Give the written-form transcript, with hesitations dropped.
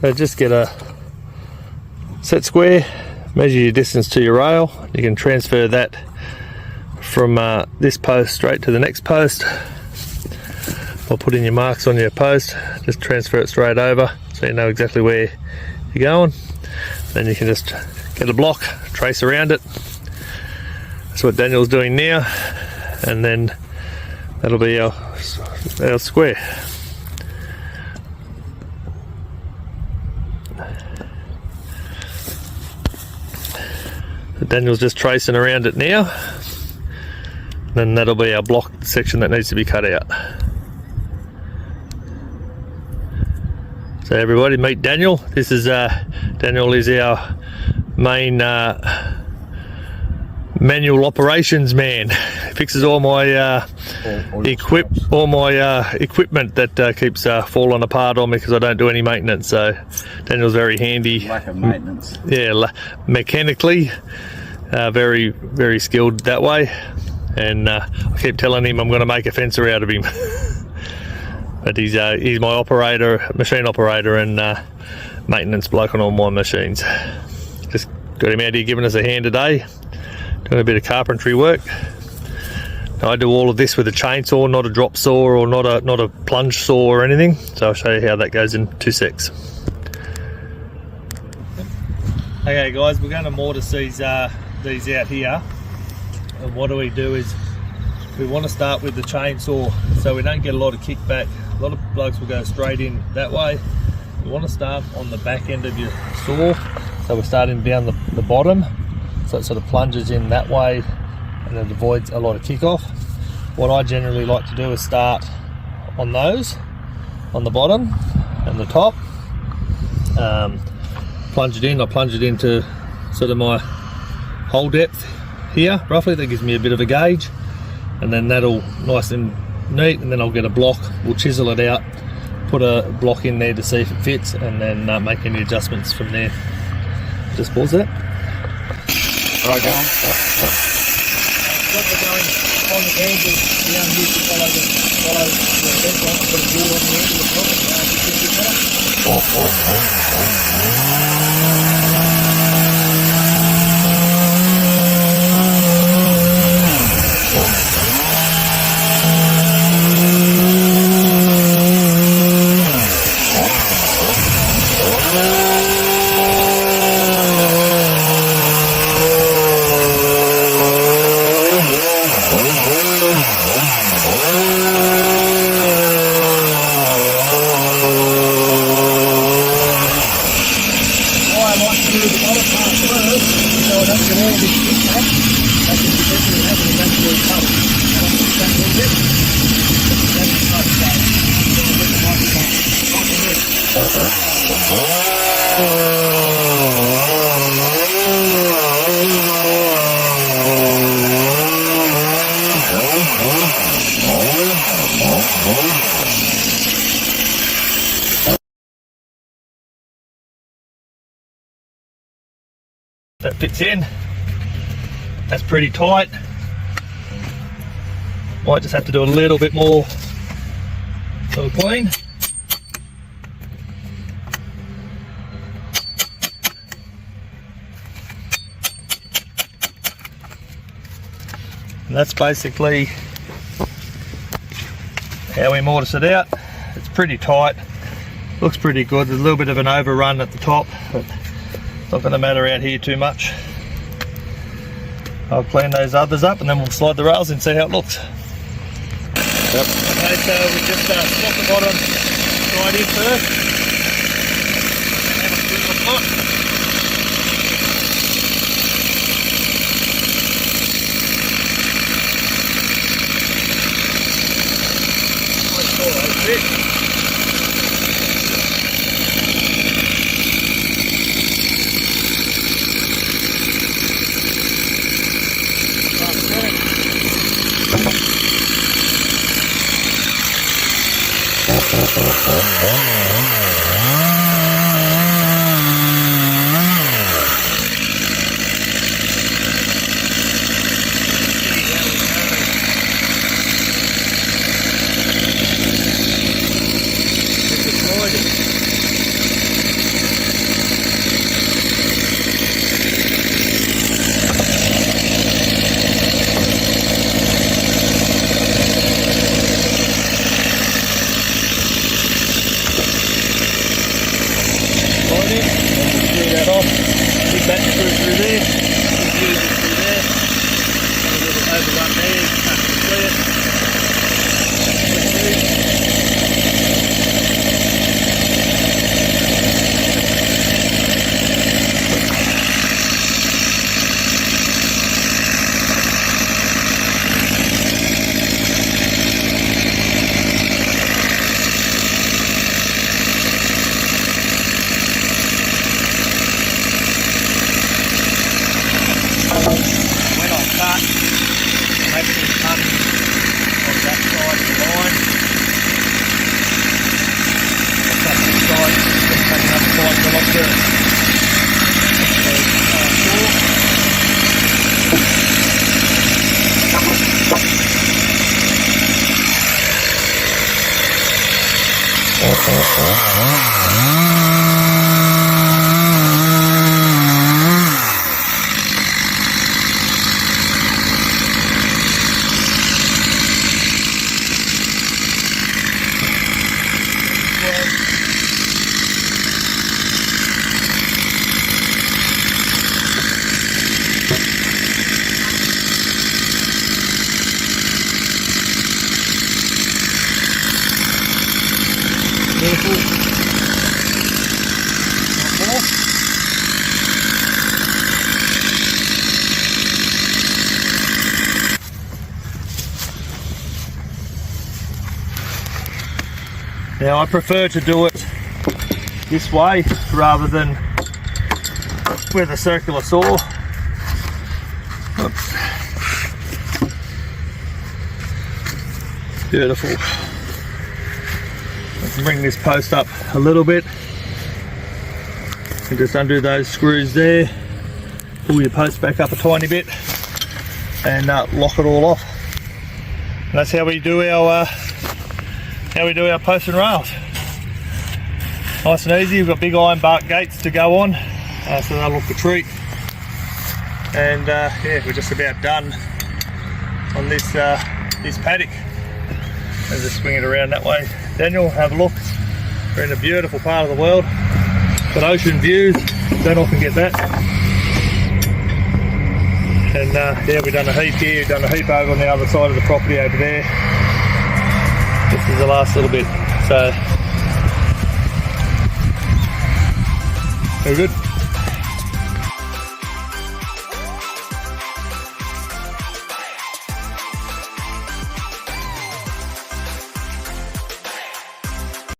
So just get a set square, measure your distance to your rail. You can transfer that from this post straight to the next post, or put in your marks on your post. Just transfer it straight over so you know exactly where you're going. Then you can just get a block, trace around it. That's what Daniel's doing now, and then that'll be our square. So Daniel's just tracing around it now, then that'll be our block section that needs to be cut out. So everybody, meet Daniel. This is Daniel is our main manual operations man. He fixes all my equipment that keeps falling apart on me because I don't do any maintenance. So Daniel's very handy. Lack of maintenance. Yeah, mechanically, very skilled that way. And I keep telling him I'm going to make a fencer out of him. But he's my operator, machine operator, and maintenance bloke on all my machines. Just got him out here giving us a hand today, doing a bit of carpentry work. I do all of this with a chainsaw, not a drop saw or not a plunge saw or anything. So I'll show you how that goes in 2 secs. Okay guys, we're going to mortise these out here. And what we do is we want to start with the chainsaw so we don't get a lot of kickback. A lot of blokes will go straight in that way. We want to start on the back end of your saw, so we're starting down the bottom, so it sort of plunges in that way and it avoids a lot of kick off. What I generally like to do is start on those, on the bottom and the top, plunge it in. I plunge it into sort of my hole depth here roughly. That gives me a bit of a gauge, and then that'll nice and neat, and then I'll get a block, we'll chisel it out, put a block in there to see if it fits, and then make any adjustments from there. Just pause that. Right, go on. What we're going on the angle, we don't need to follow the bent line, put a board on the end of the block, that fits in. That's pretty tight. Might just have to do a little bit more for the clean. And that's basically how we mortise it out. It's pretty tight, looks pretty good. There's a little bit of an overrun at the top, but it's not going to matter out here too much. I'll clean those others up and then we'll slide the rails and see how it looks. Yep. Okay, so we just slot the bottom right in first. And a split the slot. Now I prefer to do it this way rather than with a circular saw. Oops. Beautiful. Let's bring this post up a little bit and just undo those screws there. Pull your post back up a tiny bit and lock it all off. And that's how we do our posts and rails. Nice and easy. We've got big ironbark gates to go on, so they'll look a treat. And yeah, we're just about done on this paddock. Let's just swing it around that way. Daniel, have a look. We're in a beautiful part of the world. Got ocean views. Don't often get that. And yeah, we've done a heap here. We've done a heap over on the other side of the property over there. This is the last little bit. So, very good.